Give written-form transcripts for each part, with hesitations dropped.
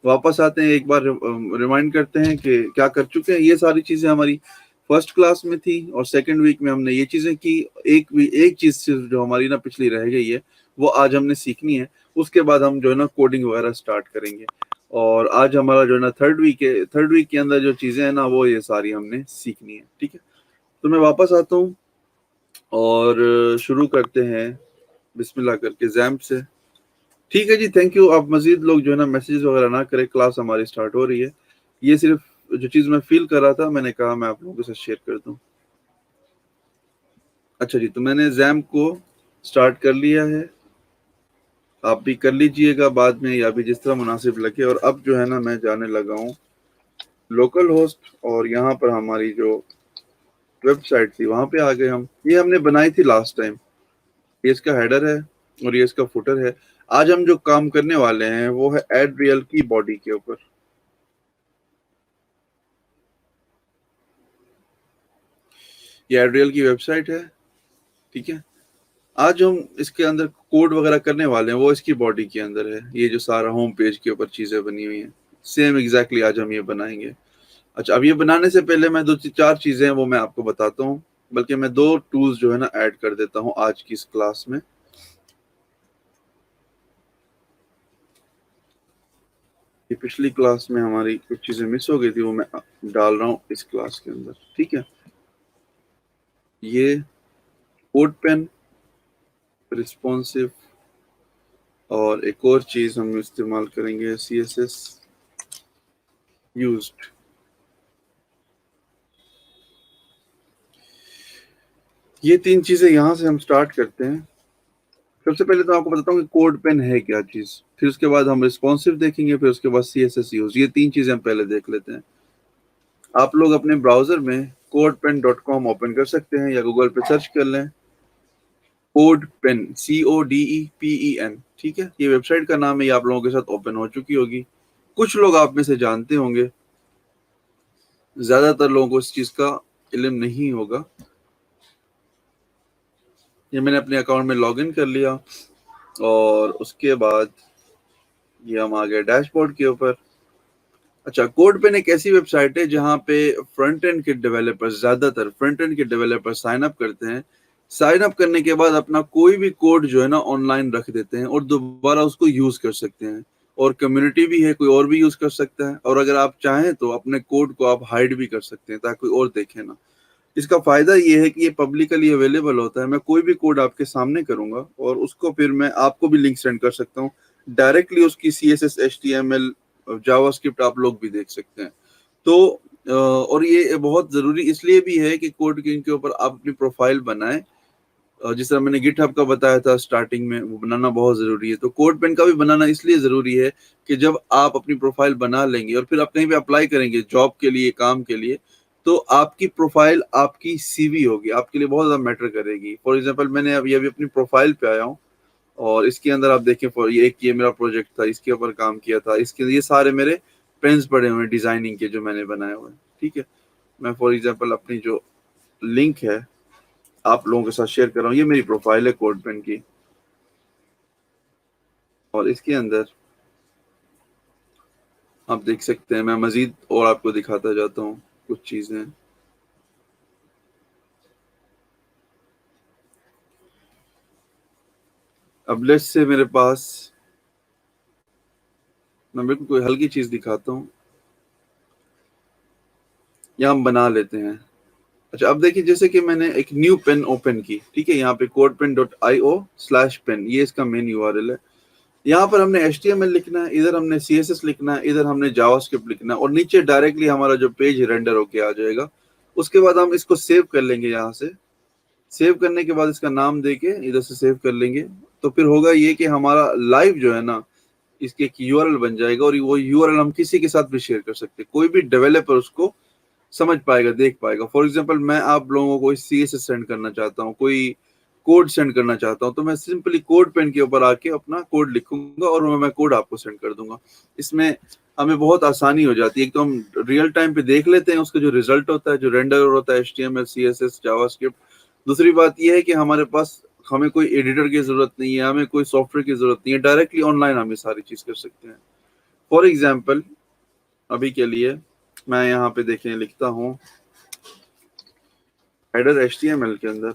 वापस आते हैं, एक बार रिमाइंड करते हैं कि क्या कर चुके हैं। ये सारी चीजें हमारी फर्स्ट क्लास में थी और सेकंड वीक में हमने ये चीजें की। एक चीज सिर्फ जो हमारी ना पिछली रह गई है वो आज हमने सीखनी है। उसके बाद हम जो है ना कोडिंग वगैरह स्टार्ट करेंगे। और आज हमारा जो है ना थर्ड वीक के अंदर जो चीजें हैं ना वो ये सारी हमने सीखनी है। ठीक है, तो मैं वापस आता हूँ और शुरू करते हैं बिस्मिल्लाह करके जैम्प से। ठीक है जी, थैंक यू। आप मजीद लोग जो है ना मैसेजेस वगैरह ना करें, क्लास हमारी स्टार्ट हो रही है। ये सिर्फ जो चीज मैं फील कर रहा था मैंने कहा मैं आप लोगों के साथ शेयर कर दूं। अच्छा जी, तो मैंने जैम्प को स्टार्ट कर लिया है। आप भी कर लीजिएगा बाद में या भी जिस तरह मुनासिब लगे। और अब जो है ना मैं जाने लगा हूँ लोकल होस्ट, और यहाँ पर हमारी जो वेबसाइट थी वहां पे आ गए हम। ये हमने बनाई थी लास्ट टाइम। ये इसका हेडर है और ये इसका फुटर है। आज हम जो काम करने वाले हैं वो है एड्रियल की बॉडी के ऊपर। ये एड्रियल की वेबसाइट है। ठीक है, आज हम इसके अंदर कोड वगैरह करने वाले हैं, वो इसकी बॉडी के अंदर है। ये जो सारा होम पेज के ऊपर चीजें बनी हुई हैं सेम एग्जैक्टली आज हम ये बनाएंगे। अच्छा, अब ये बनाने से पहले मैं दो चार चीजें हैं वो मैं आपको बताता हूँ। बल्कि मैं दो टूल्स जो है ना ऐड कर देता हूँ आज की इस क्लास में। ये पिछली क्लास में हमारी कुछ चीजें मिस हो गई थी, वो मैं डाल रहा हूँ इस क्लास के अंदर। ठीक है, ये कोड पेन, रिस्पॉन्सिव, और एक और चीज हम इस्तेमाल करेंगे CSS यूज्ड। ये तीन चीजें यहाँ से हम स्टार्ट करते हैं। सबसे पहले तो आपको बताता हूँ कि कोड पेन है क्या चीज, फिर उसके बाद हम रिस्पॉन्सिव देखेंगे, फिर उसके बाद CSS यूज। ये तीन चीजें हम पहले देख लेते हैं। आप लोग अपने ब्राउजर में codepen.com ओपन कर सकते हैं या गूगल पे सर्च कर लें कोड पेन, CODEPEN। ठीक है, ये वेबसाइट का नाम है, ये आप लोगों के साथ ओपन हो चुकी होगी। कुछ लोग आप में से जानते होंगे, ज्यादातर लोगों को इस चीज का इल्म नहीं होगा। ये मैंने अपने अकाउंट में लॉगिन कर लिया और उसके बाद ये हम आ गए डैशबोर्ड के ऊपर। अच्छा, कोड पेन एक ऐसी वेबसाइट है जहाँ पे फ्रंट एंड के डेवलपर्स, ज्यादातर फ्रंट एंड के डेवलपर्स साइन अप करते हैं। साइन अप करने के बाद अपना कोई भी कोड जो है ना ऑनलाइन रख देते हैं और दोबारा उसको यूज कर सकते हैं। और कम्युनिटी भी है, कोई और भी यूज कर सकता है। और अगर आप चाहें तो अपने कोड को आप हाइड भी कर सकते हैं ताकि कोई और देखे ना। इसका फायदा ये है कि ये पब्लिकली अवेलेबल होता है। मैं कोई भी कोड आपके सामने करूंगा और उसको फिर मैं आपको भी लिंक सेंड कर सकता हूँ डायरेक्टली। उसकी CSS HTML जावास्क्रिप्ट आप लोग भी देख सकते हैं। तो और ये बहुत जरूरी इसलिए भी है कि कोड के ऊपर आप अपनी प्रोफाइल बनाएं। जिस तरह मैंने गिटहब का बताया था स्टार्टिंग में, वो बनाना बहुत जरूरी है। तो कोड पेन का भी बनाना इसलिए जरूरी है कि जब आप अपनी प्रोफाइल बना लेंगे और फिर आप कहीं पे अप्लाई करेंगे जॉब के लिए, काम के लिए, तो आपकी प्रोफाइल आपकी CV होगी, आपके लिए बहुत ज्यादा मैटर करेगी। फॉर एग्जाम्पल मैंने अभी अपनी प्रोफाइल पे आया हूँ और इसके अंदर आप देखें, ये मेरा प्रोजेक्ट था, इसके ऊपर काम किया था। इसके ये सारे मेरे पेन्स पड़े हुए हैं डिजाइनिंग के जो मैंने बनाए हुए हैं। ठीक है, मैं फॉर एग्जाम्पल अपनी जो लिंक है आप लोगों के साथ शेयर कर रहा हूँ। ये मेरी प्रोफाइल है कोड पेन की, और इसके अंदर आप देख सकते हैं। मैं मजीद और आपको दिखाता जाता हूँ कुछ चीजें। अब लेट्स से मेरे पास, मैं बिल्कुल कोई हल्की चीज दिखाता हूँ, या हम बना लेते हैं। अच्छा, अब देखिए जैसे कि मैंने एक न्यू पेन ओपन की। ठीक है, यहाँ पे codepen.io/pen, ये इसका मेन URL है। यहाँ पर हमने HTML लिखना है, इधर हमने CSS लिखना है, इधर हमने जावास्क्रिप्ट लिखना है, और नीचे डायरेक्टली हमारा जो पेज रेंडर होके आ जाएगा। उसके बाद हम इसको सेव कर लेंगे। यहाँ से सेव करने के बाद इसका नाम देके इधर से सेव कर लेंगे। तो फिर होगा ये कि हमारा लाइव जो है ना इसके एक URL बन जाएगा, और वो URL हम किसी के साथ भी शेयर कर सकते हैं। कोई भी डेवलपर उसको समझ पाएगा, देख पाएगा। फॉर एग्जाम्पल मैं आप लोगों को CSS सेंड करना चाहता हूँ, कोई कोड सेंड करना चाहता हूँ, तो मैं सिंपली कोड पेन के ऊपर आके अपना कोड लिखूंगा और मैं कोड आपको सेंड कर दूंगा। इसमें हमें बहुत आसानी हो जाती है। एक तो हम रियल टाइम पे देख लेते हैं उसका जो रिजल्ट होता है, जो रेंडर होता है, HTML CSS जावास्क्रिप्ट। दूसरी बात यह है कि हमारे पास, हमें कोई एडिटर की जरूरत नहीं है, हमें कोई सॉफ्टवेयर की जरूरत नहीं है, डायरेक्टली ऑनलाइन हम ये सारी चीज कर सकते हैं। फॉर एग्जाम्पल अभी के लिए मैं यहाँ पे देखें लिखता हूँ हेडर HTML के अंदर,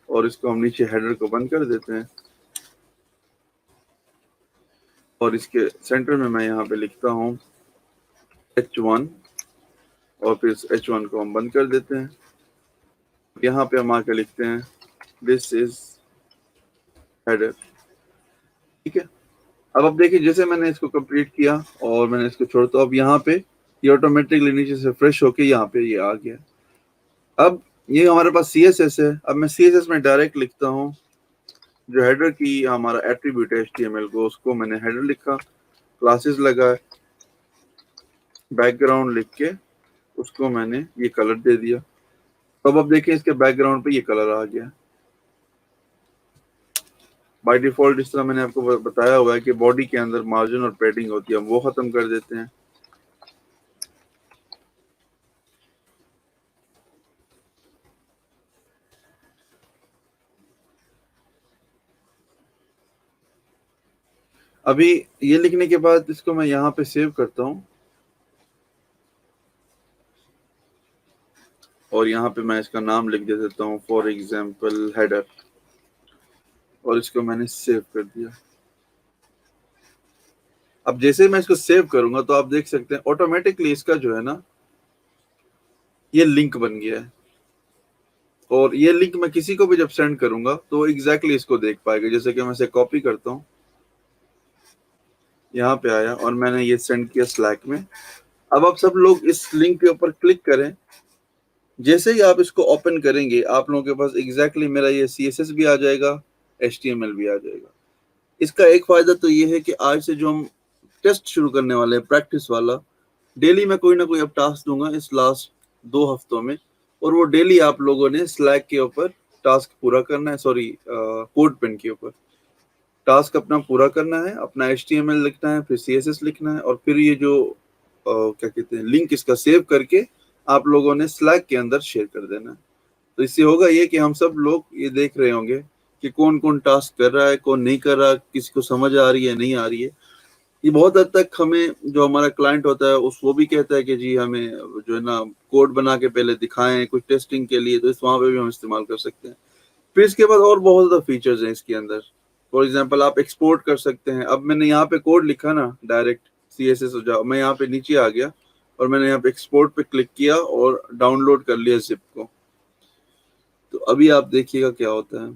और इसको हम नीचे हेडर को बंद कर देते हैं, और इसके सेंटर में मैं यहाँ पे लिखता हूँ H1, और फिर H1 को हम बंद कर देते हैं। यहाँ पे हम आके लिखते हैं दिस इज हेडर। ठीक है, अब देखिए जैसे मैंने इसको कंप्लीट किया और मैंने इसको छोड़ा, तो अब यहाँ पे ये ऑटोमेटिकली नीचे से फ्रेश होके यहाँ पे ये आ गया। अब ये हमारे पास CSS है। अब मैं CSS में डायरेक्ट लिखता हूँ जो हेडर की हमारा एट्रीब्यूट है HTML को, उसको मैंने हेडर लिखा, क्लासेस लगाए, बैकग्राउंड लिख के उसको मैंने ये कलर दे दिया। तो अब देखें इसके बैकग्राउंड पे ये कलर आ गया। बाय डिफॉल्ट इस तरह मैंने आपको बताया हुआ है कि बॉडी के अंदर मार्जिन और पैडिंग होती है, हम वो खत्म कर देते हैं। अभी ये लिखने के बाद इसको मैं यहाँ पे सेव करता हूँ, और यहाँ पे मैं इसका नाम लिख दे देता हूँ फॉर एग्जाम्पल हेडर, और इसको मैंने सेव कर दिया। अब जैसे मैं इसको सेव करूंगा तो आप देख सकते हैं ऑटोमेटिकली इसका जो है ना ये लिंक बन गया है, और ये लिंक मैं किसी को भी जब सेंड करूंगा तो एग्जैक्टली इसको देख पाएगा। जैसे कि मैं इसे कॉपी करता हूँ, यहाँ पे आया और मैंने ये सेंड किया स्लैक में। अब आप सब लोग इस लिंक के ऊपर क्लिक करें, जैसे ही आप इसको ओपन करेंगे आप लोगों के पास एग्जैक्टली मेरा ये CSS भी आ जाएगा, HTML भी आ जाएगा। इसका एक फायदा तो ये है कि आज से जो हम टेस्ट शुरू करने वाले हैं प्रैक्टिस वाला, डेली मैं कोई ना कोई अब टास्क दूंगा इस लास्ट 2 हफ्तों में, और वो डेली आप लोगों ने स्लैक के ऊपर टास्क पूरा करना है, सॉरी कोड पेन के ऊपर टास्क अपना पूरा करना है, अपना HTML लिखना है, फिर CSS लिखना है, और फिर ये जो क्या कहते हैं लिंक इसका सेव करके आप लोगों ने स्लैक के अंदर शेयर कर देना है। तो इससे होगा ये कि हम सब लोग ये देख रहे होंगे कि कौन कौन टास्क कर रहा है, कौन नहीं कर रहा, किसी को समझ आ रही है नहीं आ रही है। ये बहुत हद तक हमें जो हमारा क्लाइंट होता है उस वो भी कहता है कि जी हमें जो है ना कोड बना के पहले दिखाएं कुछ टेस्टिंग के लिए, तो इस वहां पे भी हम इस्तेमाल कर सकते हैं। फिर इसके बाद और बहुत ज़्यादा फीचर्स हैं इसके अंदर। फॉर एग्जांपल आप एक्सपोर्ट कर सकते हैं। अब मैंने यहाँ पे कोड लिखा ना डायरेक्ट CSS हो जाओ, मैं यहाँ पे नीचे आ गया और मैंने यहाँ पे एक्सपोर्ट पे क्लिक किया और डाउनलोड कर लिया जिप को। तो अभी आप देखिएगा क्या होता है।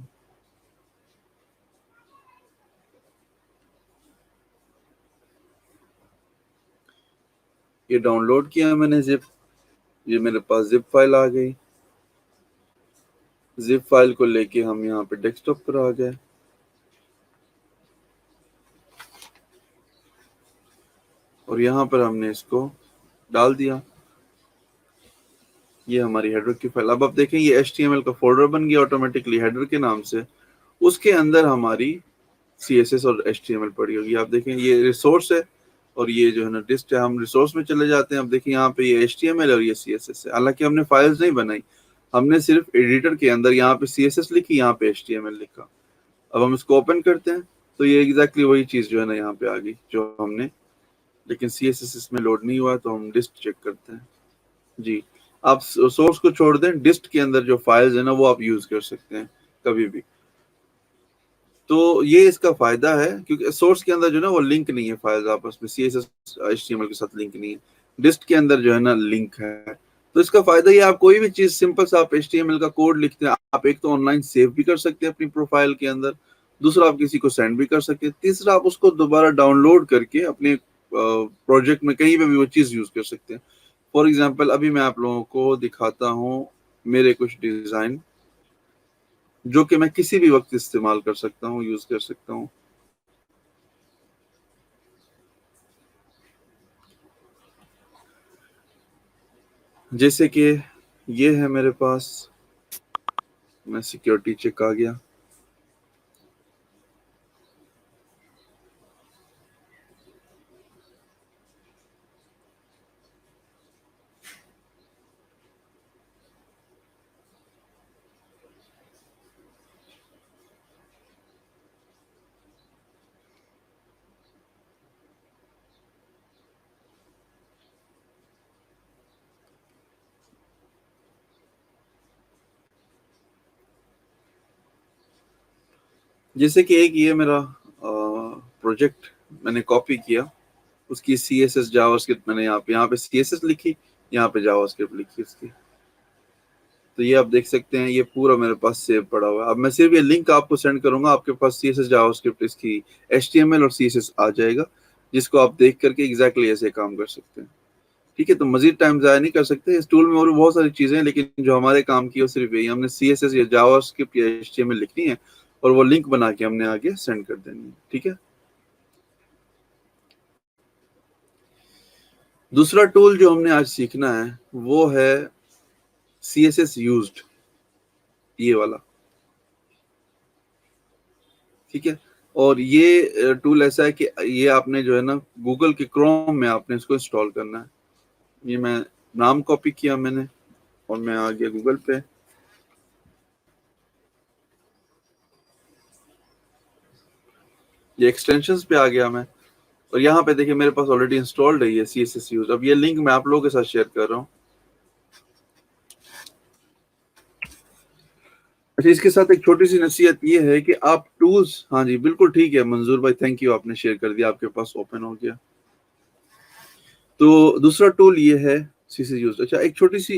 ये डाउनलोड किया मैंने जिप, ये मेरे पास जिप फाइल आ गई। जिप फाइल को लेके हम यहाँ पे डेस्कटॉप पर आ गए, और यहाँ पर हमने इसको डाल दिया। ये हमारी हेडर की फाइल। अब आप देखें ये HTML का फोल्डर बन गया ऑटोमेटिकली हेडर के नाम से, उसके अंदर हमारी CSS और HTML पड़ी होगी। आप देखें ये रिसोर्स है और ये जो है ना डिस्ट है। हम रिसोर्स में चले जाते हैं। अब देखिए यहाँ पे ये HTML और ये CSS है। हालांकि हमने फाइल्स नहीं बनाई, हमने सिर्फ एडिटर के अंदर यहाँ पे CSS लिखी, यहाँ पे HTML लिखा। अब हम इसको ओपन करते हैं तो ये एग्जैक्टली वही चीज जो है ना यहाँ पे आ गई जो हमने, लेकिन CSS इसमें लोड नहीं हुआ, तो हम डिस्ट चेक करते हैं। जी, आप सोर्स को छोड़ दें, डिस्ट के अंदर जो फाइल्स है ना वो आप यूज कर सकते हैं कभी भी। तो ये इसका फायदा है क्योंकि सोर्स के अंदर जो है ना वो लिंक नहीं है, फाइल्स आपस में CSS HTML के साथ लिंक नहीं है। डिस्ट के अंदर जो है ना लिंक है। तो इसका फायदा ये, आप कोई भी चीज सिंपल सा आप HTML का कोड लिखते हैं, आप एक तो ऑनलाइन सेव भी कर सकते हैं अपनी प्रोफाइल के अंदर, दूसरा आप किसी को सेंड भी कर सकते हैं, तीसरा आप उसको दोबारा डाउनलोड करके अपने प्रोजेक्ट में कहीं पे भी वो चीज यूज कर सकते हैं। फॉर एग्जाम्पल अभी मैं आप लोगों को दिखाता हूँ मेरे कुछ डिजाइन जो कि मैं किसी भी वक्त इस्तेमाल कर सकता हूँ, यूज कर सकता हूँ। जैसे कि ये है मेरे पास, मैं सिक्योरिटी चेक आ गया। जैसे कि एक ये मेरा प्रोजेक्ट मैंने कॉपी किया, उसकी CSS जावास्क्रिप्ट मैंने यहाँ पे CSS लिखी, यहाँ पे जावास्क्रिप्ट लिखी उसकी। तो ये आप देख सकते हैं, ये पूरा मेरे पास सेव पड़ा हुआ है। अब मैं सिर्फ ये लिंक आपको सेंड करूंगा, आपके पास CSS जावास्क्रिप्ट इसकी HTML और CSS आ जाएगा, जिसको आप देख करके एग्जैक्टली ऐसे काम कर सकते हैं। ठीक है, तो मजीद टाइम ज़ाया नहीं कर सकते। इस टूल में और भी बहुत सारी चीज़ें हैं, लेकिन जो हमारे काम की है वो सिर्फ यही, हमने CSS या जावास्क्रिप्ट या HTML लिखनी है और वो लिंक बना के हमने आगे सेंड कर देनी है। ठीक है, दूसरा टूल जो हमने आज सीखना है वो है CSS यूज्ड, ये वाला। ठीक है, और ये टूल ऐसा है कि ये आपने जो है ना गूगल के क्रोम में आपने इसको इंस्टॉल करना है। ये मैं नाम कॉपी किया मैंने और मैं आ गया गूगल पे। ये एक्सटेंशंस पे आ गया मैं, और यहाँ पे देखिए मेरे पास ऑलरेडी इंस्टॉल्ड है ये CSS यूज। अब ये लिंक मैं आप लोगों के साथ शेयर कर रहा हूँ। अच्छा, इसके साथ एक छोटी सी नसीहत ये है कि आप टूल्स, हाँ जी बिल्कुल ठीक है मंजूर भाई, थैंक यू, आपने शेयर कर दिया, आपके पास ओपन हो गया। तो दूसरा टूल ये है CSS यूज। अच्छा, एक छोटी सी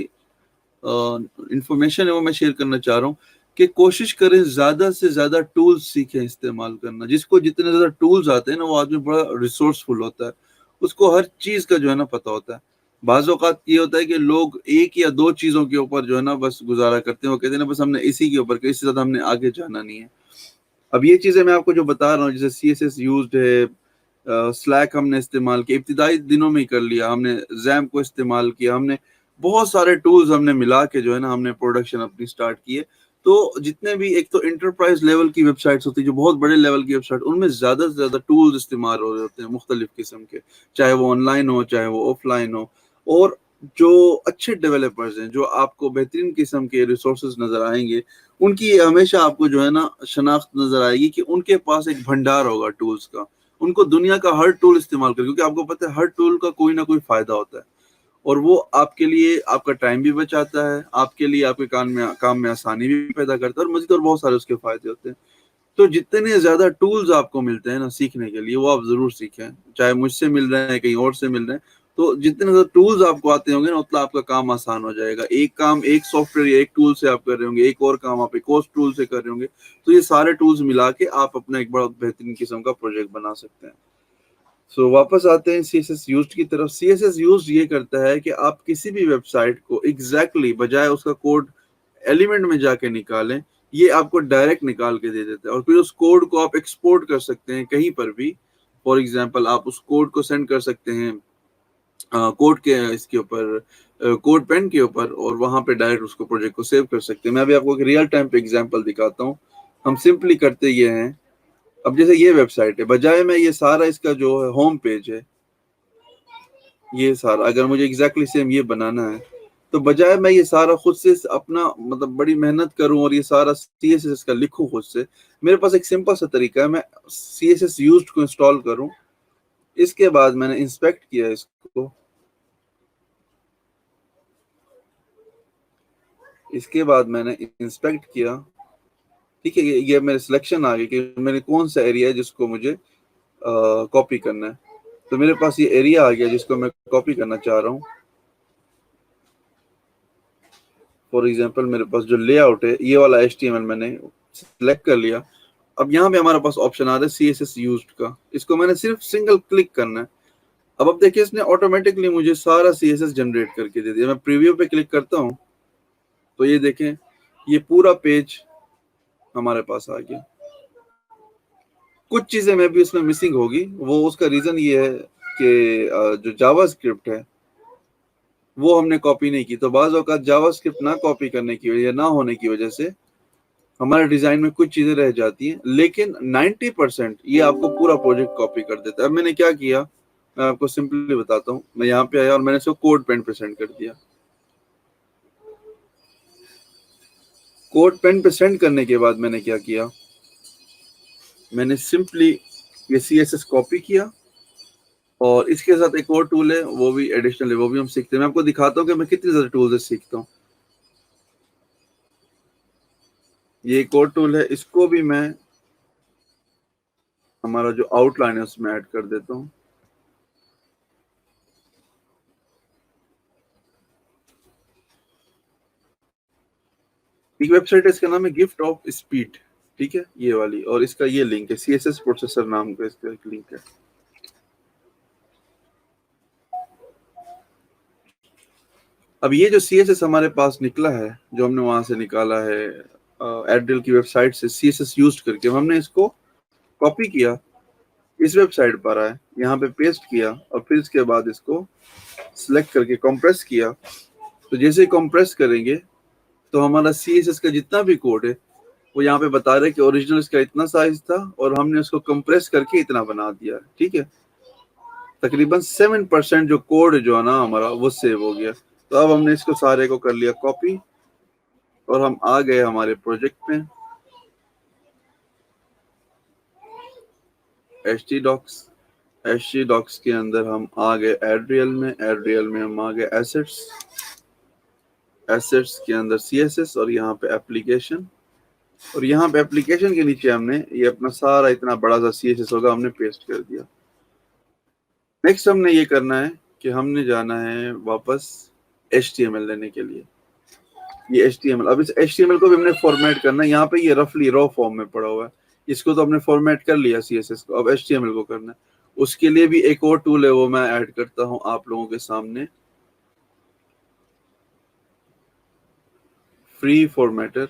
इंफॉर्मेशन है वो मैं शेयर करना चाह रहा हूँ कि कोशिश करें ज्यादा से ज्यादा टूल्स सीखें इस्तेमाल करना। जिसको जितने ज्यादा टूल्स आते हैं ना, वो आदमी बड़ा रिसोर्सफुल होता है, उसको हर चीज का जो है ना पता होता है। बाज़ औक़ात ये होता है कि लोग एक या दो चीजों के ऊपर जो है ना बस गुजारा करते हैं, वो कहते हैं ना बस हमने इसी के ऊपर, इससे ज्यादा हमने आगे जाना नहीं है। अब ये चीजें मैं आपको जो बता रहा हूँ, जैसे CSS यूज्ड है, स्लैक हमने इस्तेमाल किया, इब्तिदाई दिनों में ही कर लिया हमने, जैम को इस्तेमाल किया हमने, बहुत सारे टूल्स हमने मिला के जो है ना हमने प्रोडक्शन अपनी स्टार्ट की है। तो जितने भी, एक तो इंटरप्राइज लेवल की वेबसाइट्स होती है, जो बहुत बड़े लेवल की वेबसाइट, उनमें ज्यादा से ज्यादा टूल्स इस्तेमाल हो रहे होते हैं मुख्तलिफ किस्म के, चाहे वो ऑनलाइन हो चाहे वो ऑफलाइन हो। और जो अच्छे डेवलपर्स हैं, जो आपको बेहतरीन किस्म के रिसोर्सेज नजर आएंगे, उनकी हमेशा आपको जो है ना शनाख्त नजर आएगी कि उनके पास एक भंडार होगा टूल्स का। उनको दुनिया का हर टूल इस्तेमाल कर, क्योंकि आपको पता है हर टूल का कोई ना कोई फायदा होता है, और वो आपके लिए आपका टाइम भी बचाता है, आपके लिए आपके काम में आसानी भी पैदा करता है, और मजीद और बहुत सारे उसके फायदे होते हैं। तो जितने ज्यादा टूल्स आपको मिलते हैं ना सीखने के लिए, वो आप जरूर सीखें, चाहे मुझसे मिल रहे हैं कहीं और से मिल रहे हैं। तो जितने ज्यादा टूल्स आपको आते होंगे ना, उतना आपका काम आसान हो जाएगा। एक काम एक सॉफ्टवेयर या एक टूल से आप कर रहे होंगे, एक और काम आप एक और टूल से कर रहे होंगे, तो ये सारे टूल्स मिला के आप अपना एक बड़ा बेहतरीन किस्म का प्रोजेक्ट बना सकते हैं। सो वापस आते हैं CSS यूज्ड की तरफ। CSS यूज्ड ये करता है कि आप किसी भी वेबसाइट को एग्जैक्टली बजाय उसका कोड एलिमेंट में जाके निकालें, ये आपको डायरेक्ट निकाल के दे देता है, और फिर उस कोड को आप एक्सपोर्ट कर सकते हैं कहीं पर भी। फॉर एग्जांपल आप उस कोड को सेंड कर सकते हैं कोड के इसके ऊपर, कोड पेन के ऊपर, और वहां पे डायरेक्ट उसको प्रोजेक्ट को सेव कर सकते हैं। मैं अभी आपको एक रियल टाइम पे एग्जांपल दिखाता हूँ। हम सिंपली करते ये हैं, अब जैसे ये वेबसाइट है, बजाय मैं ये सारा इसका जो है होम पेज है, ये सारा अगर मुझे एग्जैक्टली सेम ये बनाना है, तो बजाय मैं ये सारा खुद से अपना मतलब बड़ी मेहनत करूं और ये सारा CSS का लिखूं खुद से, मेरे पास एक सिंपल सा तरीका है। मैं CSS यूज्ड को इंस्टॉल करूं, इसके बाद मैंने इंस्पेक्ट किया इसको, इसके बाद मैंने इंस्पेक्ट किया। ठीक है, ये मेरे सिलेक्शन आ गई कि मैंने कौन सा एरिया है जिसको मुझे कॉपी करना है। तो मेरे पास ये एरिया आ गया जिसको मैं कॉपी करना चाह रहा हूँ। फॉर एग्जांपल मेरे पास जो लेआउट है, ये वाला HTML मैंने सिलेक्ट कर लिया। अब यहाँ पे हमारे पास ऑप्शन आ रहा है CSS यूज्ड का, इसको मैंने सिर्फ सिंगल क्लिक करना है। अब देखिए इसने ऑटोमेटिकली मुझे सारा CSS जनरेट करके दे दिया। मैं प्रीव्यू पे क्लिक करता हूँ, तो ये देखें ये पूरा पेज हमारे पास आ गया। कुछ चीजें में भी उसमें मिसिंग होगी, वो उसका रीजन ये है कि जो जावास्क्रिप्ट है वो हमने कॉपी नहीं की। तो बाज़ औक़ात जावास्क्रिप्ट ना कॉपी करने की वजह, ना होने की वजह से हमारे डिजाइन में कुछ चीजें रह जाती हैं, लेकिन 90% ये आपको पूरा प्रोजेक्ट कॉपी कर देता है। अब मैंने क्या किया, मैं आपको सिंपली बताता हूँ। मैं यहाँ पे आया और मैंने इसको कोड पेन पे सेंड कर दिया। कोड पेन पे सेंड करने के बाद मैंने क्या किया, मैंने सिंपली ये CSS कॉपी किया, और इसके साथ एक और टूल है, वो भी एडिशनल है, वो भी हम सीखते हैं। मैं आपको दिखाता हूँ कि मैं कितनी ज्यादा टूल से सीखता हूँ। ये एक और टूल है, इसको भी मैं हमारा जो आउटलाइन है उसमें ऐड कर देता हूँ। एक वेबसाइट है, इसका नाम है गिफ्ट ऑफ स्पीड, ठीक है, ये वाली, और इसका ये लिंक है, CSS प्रोसेसर नाम का इसका एक लिंक है। अब ये जो CSS हमारे पास निकला है, जो हमने वहां से निकाला है एयरटेल की वेबसाइट से CSS यूज करके, हमने इसको कॉपी किया, इस वेबसाइट पर आए, यहाँ पे पेस्ट किया, और फिर इसके बाद इसको सिलेक्ट करके कंप्रेस किया। तो जैसे कंप्रेस करेंगे तो हमारा CSS का जितना भी कोड है वो यहाँ पे बता रहे हैं कि ओरिजिनल इसका इतना साइज था और हमने उसको कंप्रेस करके इतना बना दिया, ठीक है। तकरीबन 7% जो कोड जो है ना हमारा वो सेव हो गया। तो अब हमने इसको सारे को कर लिया कॉपी, और हम आ गए हमारे प्रोजेक्ट में, htdocs के अंदर हम आ गए एड्रियल में हम आ गए एसेट्स के अंदर CSS, और यहाँ पे एप्लीकेशन, और यहाँ पे एप्लीकेशन के नीचे हमने ये अपना सारा इतना बड़ा सा CSS होगा हमने पेस्ट कर दिया। नेक्स्ट हमने ये करना है कि हमने जाना है वापस HTML लेने के लिए। ये HTML, अब इस HTML को भी हमने फॉर्मेट करना है। यहाँ पे ये रफली रॉ फॉर्म में पड़ा हुआ है, इसको तो हमने फॉर्मेट कर लिया CSS को, अब HTML को करना है। उसके लिए भी एक और टूल है, वो मैं ऐड करता हूँ आप लोगों के सामने, फ्री फॉर्मेटर।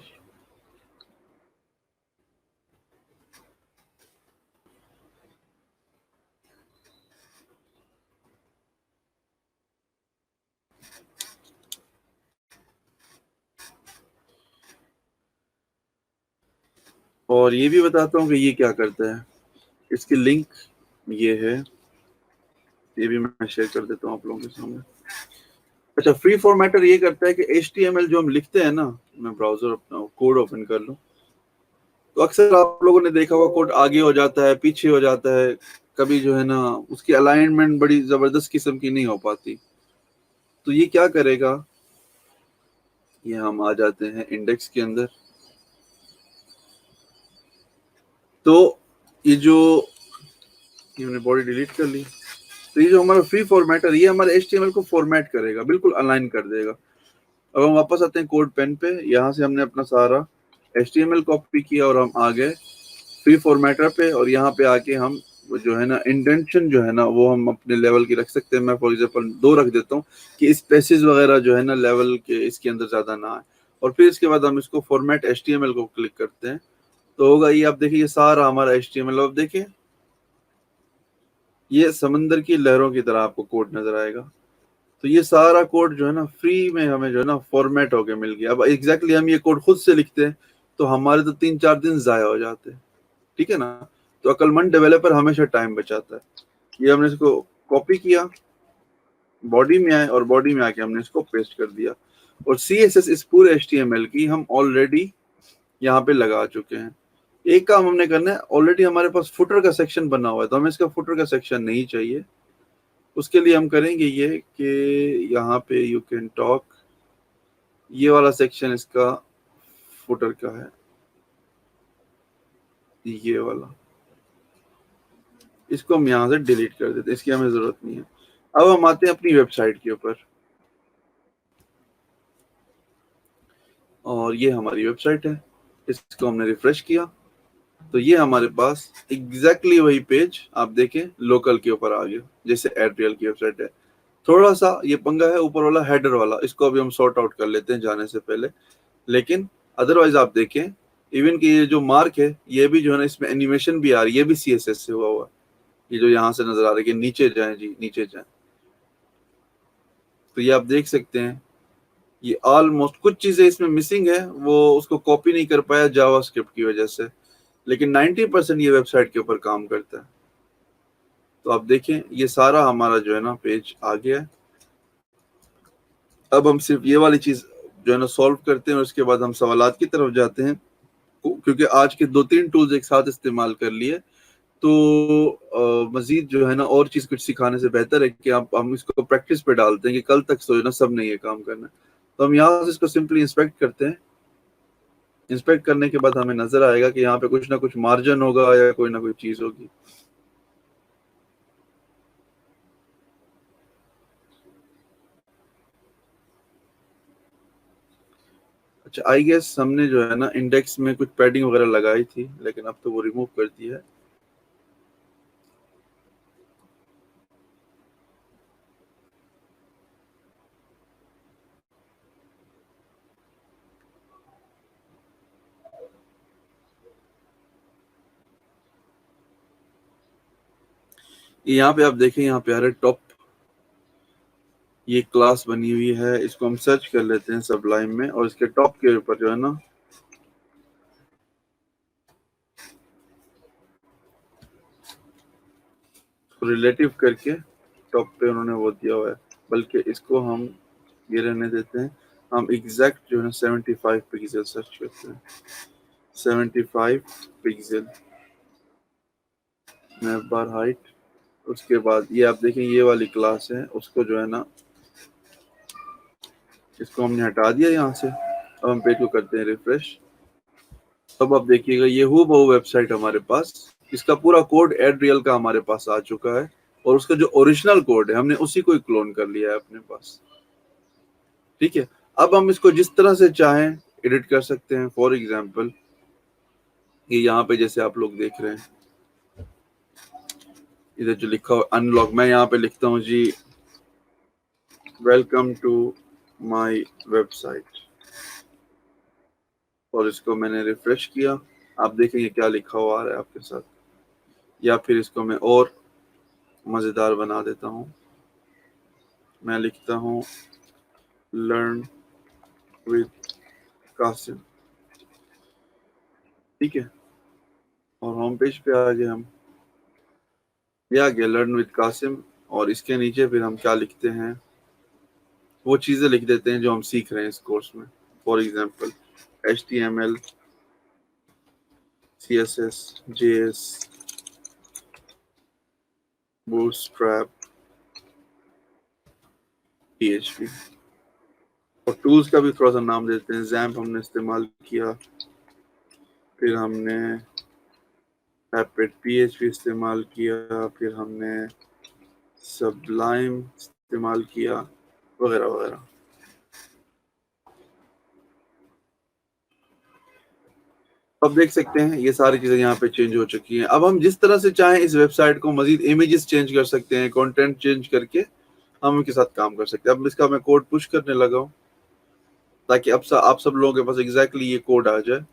और ये भी बताता हूँ कि ये क्या करता है, इसकी लिंक ये है, ये भी मैं शेयर कर देता हूँ आप लोगों के सामने। अच्छा, फ्री फॉर्मेटर ये करता है कि HTML जो हम लिखते हैं ना, मैं ब्राउजर अपना कोड ओपन कर लूँ, तो अक्सर आप लोगों ने देखा होगा कोड आगे हो जाता है, पीछे हो जाता है, कभी जो है ना उसकी अलाइनमेंट बड़ी जबरदस्त किस्म की नहीं हो पाती। तो ये क्या करेगा, ये हम आ जाते हैं इंडेक्स के अंदर, तो ये जो, ये मैंने बॉडी डिलीट कर ली, तो ये जो हमारा फ्री फॉर्मेटर, ये हमारे HTML को फॉर्मेट करेगा, बिल्कुल अलाइन कर देगा। अब हम वापस आते हैं कोड पेन पे, यहाँ से हमने अपना सारा HTML कॉपी किया और हम आ गए फ्री फॉर्मेटर पे, और यहाँ पे आके हम वो जो है ना इंडेंशन जो है ना वो हम अपने लेवल की रख सकते हैं। मैं फॉर एग्जांपल 2 रख देता हूँ कि स्पेसेस वगैरह जो है ना लेवल के इसके अंदर ज्यादा ना आए। और फिर इसके बाद हम इसको फॉर्मेट HTML को क्लिक करते हैं, तो होगा ये, आप देखिए ये सारा हमारा HTML, अब देखिए ये समंदर की लहरों की तरह आपको कोड नजर आएगा। तो ये सारा कोड जो है ना फ्री में हमें जो है ना फॉर्मेट होके मिल गया। अब एग्जैक्टली हम ये कोड खुद से लिखते हैं तो हमारे तो 3-4 दिन जाया हो जाते हैं, ठीक है ना। तो अक्लमंद डेवलपर हमेशा टाइम बचाता है। ये हमने इसको कॉपी किया, बॉडी में आए, और बॉडी में आके हमने इसको पेस्ट कर दिया, और CSS इस पूरे HTML की हम ऑलरेडी यहाँ पे लगा चुके हैं। एक काम हमने करना है, ऑलरेडी हमारे पास फुटर का सेक्शन बना हुआ है, तो हमें इसका फुटर का सेक्शन नहीं चाहिए। उसके लिए हम करेंगे ये कि यहाँ पे यू कैन टॉक, ये वाला सेक्शन इसका फुटर का है, ये वाला, इसको हम यहाँ से डिलीट कर देते हैं, इसकी हमें जरूरत नहीं है। अब हम आते हैं अपनी वेबसाइट के ऊपर, और ये हमारी वेबसाइट है, इसको हमने रिफ्रेश किया तो ये हमारे पास एग्जैक्टली वही पेज आप देखें लोकल के ऊपर आ गया जैसे एयरटेल की वेबसाइट है। थोड़ा सा ये पंगा है ऊपर वाला हेडर वाला, इसको अभी हम सॉर्ट आउट कर लेते हैं जाने से पहले। लेकिन अदरवाइज आप देखें, इवन कि ये जो मार्क है ये भी जो है ना इसमें एनिमेशन भी आ रही है, ये भी CSS से हुआ हुआ है। ये जो यहाँ से नजर आ रहा है कि नीचे जाएं जी, नीचे जाएं, तो ये आप देख सकते हैं ये ऑलमोस्ट, कुछ चीजें इसमें मिसिंग है, वो उसको कॉपी नहीं कर पाया जावास्क्रिप्ट की वजह से, लेकिन 90% ये वेबसाइट के ऊपर काम करता है। तो आप देखें ये सारा हमारा जो है ना पेज आ गया है। अब हम सिर्फ ये वाली चीज जो है ना सॉल्व करते हैं, और उसके बाद हम सवालात की तरफ जाते हैं, क्योंकि आज के 2-3 टूल्स एक साथ इस्तेमाल कर लिए, तो मजीद जो है ना और चीज कुछ सिखाने से बेहतर है कि आप हम इसको प्रैक्टिस पे डालते हैं कि कल तक जो है ना सब ने ये काम करना है। तो हम यहाँ से इसको सिंपली इंस्पेक्ट करते हैं, इंस्पेक्ट करने के बाद हमें नजर आएगा कि यहाँ पे कुछ ना कुछ मार्जिन होगा या कोई ना कोई चीज होगी। अच्छा, आई गेस हमने जो है ना इंडेक्स में कुछ पैडिंग वगैरह लगाई थी, लेकिन अब तो वो रिमूव कर दी है। यहाँ पे आप देखें, यहाँ पे आ रहा है टॉप, ये क्लास बनी हुई है, इसको हम सर्च कर लेते हैं सबलाइम में, और इसके टॉप के ऊपर जो है ना रिलेटिव करके टॉप पे उन्होंने वो दिया हुआ है, बल्कि इसको हम ये रहने देते हैं। हम एग्जैक्ट जो है 75 पिक्सल सर्च करते हैं, 75 पिक्सल मैप बार हाइट। उसके बाद ये आप देखें, ये वाली क्लास है, उसको जो है ना इसको हमने हटा दिया यहाँ से। अब हम पेज को करते हैं रिफ्रेश। अब आप देखिएगा ये हूबहू वेबसाइट हमारे पास, इसका पूरा कोड एडरियल का हमारे पास आ चुका है, और उसका जो ओरिजिनल कोड है हमने उसी को ही क्लोन कर लिया है अपने पास। ठीक है, अब हम इसको जिस तरह से चाहें एडिट कर सकते हैं। फॉर एग्जांपल ये यहाँ पे जैसे आप लोग देख रहे हैं, इधर जो लिखा हुआ अनलॉक, मैं यहाँ पे लिखता हूँ जी वेलकम टू माय वेबसाइट, और इसको मैंने रिफ्रेश किया। आप देखेंगे क्या लिखा हुआ आ रहा है आपके साथ। या फिर इसको मैं और मज़ेदार बना देता हूँ, मैं लिखता हूँ लर्न विद कासिम। ठीक है, और होम पेज पे आ गए हम, ये आ गया लर्न विद कासिम। और इसके नीचे फिर हम क्या लिखते हैं, वो चीज़ें लिख देते हैं जो हम सीख रहे हैं इस कोर्स में। For example HTML, CSS, JS, bootstrap, PHP। और टूल्स का भी थोड़ा सा नाम देते हैं। जैम्प हमने इस्तेमाल किया, फिर हमने एपेट PHP इस्तेमाल किया, फिर हमने सबलाइम इस्तेमाल किया, वगैरह वगैरह। अब देख सकते हैं ये सारी चीजें यहाँ पे चेंज हो चुकी हैं। अब हम जिस तरह से चाहें इस वेबसाइट को मजीद इमेजेस चेंज कर सकते हैं, कंटेंट चेंज करके हम उनके साथ काम कर सकते हैं। अब इसका मैं कोड पुश करने लगा हूँ, ताकि अब आप सब लोगों के पास एग्जैक्टली ये कोड आ जाए।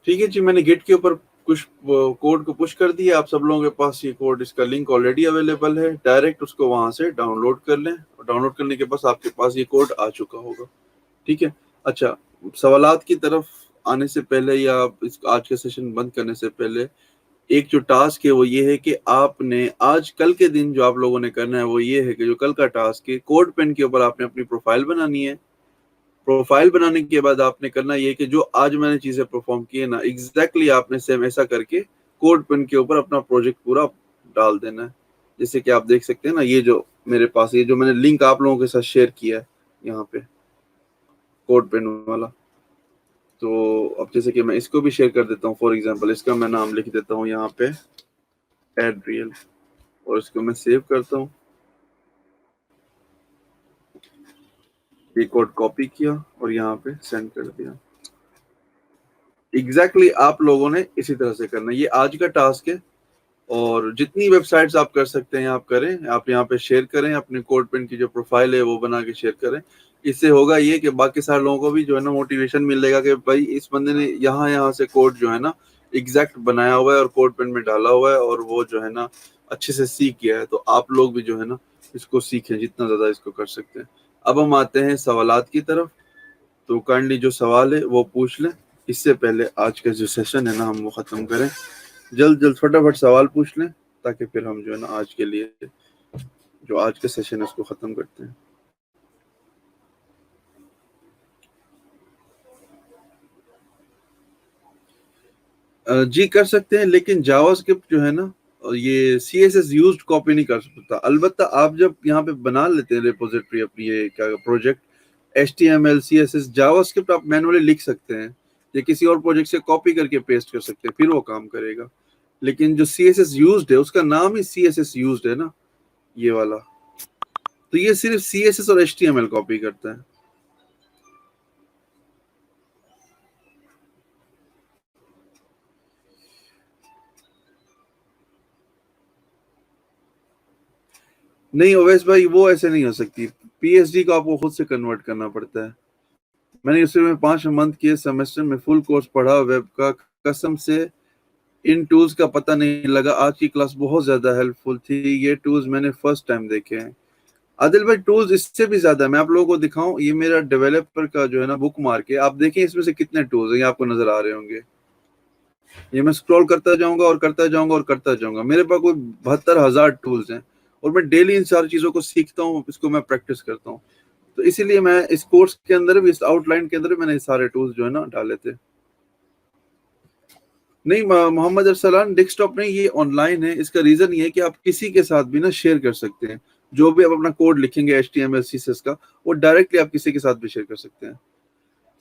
ठीक है जी, मैंने गिट के ऊपर कुछ कोड को पुश कर दिया। आप सब लोगों के पास ये कोड, इसका लिंक ऑलरेडी अवेलेबल है, डायरेक्ट उसको वहां से डाउनलोड कर लें, और डाउनलोड करने के बाद आपके पास ये कोड आ चुका होगा। ठीक है। अच्छा, सवालात की तरफ आने से पहले, या इस आज का सेशन बंद करने से पहले, एक जो टास्क है वो ये है कि आपने आज कल के दिन जो आप लोगों ने करना है वो ये है कि जो कल का टास्क है, कोड पेन के ऊपर आपने अपनी प्रोफाइल बनानी है। प्रोफाइल बनाने के बाद आपने करना ये कि जो आज मैंने चीजें परफॉर्म की है ना, एग्जैक्टली आपने सेम ऐसा करके कोड पेन के ऊपर अपना प्रोजेक्ट पूरा डाल देना है। जैसे कि आप देख सकते हैं ना, ये जो मेरे पास, ये जो मैंने लिंक आप लोगों के साथ शेयर किया है यहाँ पे, कोड पेन वाला। तो अब जैसे कि मैं इसको भी शेयर कर देता हूँ। फॉर एग्जांपल इसका मैं नाम लिख देता हूँ यहाँ पे एडरियल, और इसको मैं सेव करता हूँ। ये कोड कॉपी किया और यहाँ पे सेंड कर दिया। आप लोगों ने इसी तरह से करना है। ये आज का टास्क है, और जितनी वेबसाइट्स आप कर सकते हैं आप करें। आप यहाँ पे शेयर करें, अपने कोड पेन की जो प्रोफाइल है वो बना के शेयर करें। इससे होगा ये कि बाकी सारे लोगों को भी जो है ना मोटिवेशन मिलेगा कि भाई इस बंदे ने यहाँ यहाँ से कोड जो है ना एग्जैक्ट बनाया हुआ है और कोड पेन में डाला हुआ है, और वो जो है ना अच्छे से सीख गया है। तो आप लोग भी जो है ना इसको सीखें, जितना ज़्यादा इसको कर सकते हैं। अब हम आते हैं सवालात की तरफ। तो काइंडली जो सवाल है वो पूछ लें, इससे पहले आज का जो सेशन है ना हम वो ख़त्म करें। जल्द जल्द फटाफट सवाल पूछ लें, ताकि फिर हम जो है ना आज के लिए जो आज का सेशन है उसको ख़त्म करते हैं। जी कर सकते हैं, लेकिन जावास्क्रिप्ट जो है ना, ये सीएसएस यूज्ड कॉपी नहीं कर सकता। अलबत्ता आप जब यहाँ पे बना लेते हैं रिपोजिटरी अपनी, ये क्या प्रोजेक्ट, HTML CSS जावास्क्रिप्ट आप मैनुअली लिख सकते हैं या किसी और प्रोजेक्ट से कॉपी करके पेस्ट कर सकते हैं, फिर वो काम करेगा। लेकिन जो CSS यूज्ड है उसका नाम ही CSS यूज्ड है ना, ये वाला, तो ये सिर्फ CSS और HTML कॉपी करता है। नहीं ओवैस भाई, वो ऐसे नहीं हो सकती। पीएचडी को आपको खुद से कन्वर्ट करना पड़ता है। मैंने इसी में 5 मंथ के सेमेस्टर में फुल कोर्स पढ़ा वेब का, कसम से इन टूल्स का पता नहीं लगा। आज की क्लास बहुत ज्यादा हेल्पफुल थी, ये टूल्स मैंने फर्स्ट टाइम देखे हैं। आदिल भाई टूल्स इससे भी ज्यादा है। मैं आप लोगों को दिखाऊं, ये मेरा डेवलपर का जो है ना बुक मार्क है, आप देखें इसमें से कितने टूल्स हैं, ये आपको नजर आ रहे होंगे। ये मैं स्क्रॉल करता जाऊंगा और करता जाऊंगा और करता जाऊंगा, मेरे पास कोई 72,000 टूल्स हैं, और मैं डेली इन सारी चीजों को सीखता हूँ, इसको मैं प्रैक्टिस करता हूँ। तो इसीलिए मैं इस कोर्स के अंदर भी, इस आउटलाइन के अंदर भी मैंने सारे टूल्स जो है ना डाले थे। नहीं मोहम्मद अरसलान, डेस्कटॉप नहीं, ये ऑनलाइन है। इसका रीजन ये है कि आप किसी के साथ भी ना शेयर कर सकते हैं। जो भी आप अपना कोड लिखेंगे HTML CSS का, वो डायरेक्टली आप किसी के साथ भी शेयर कर सकते हैं।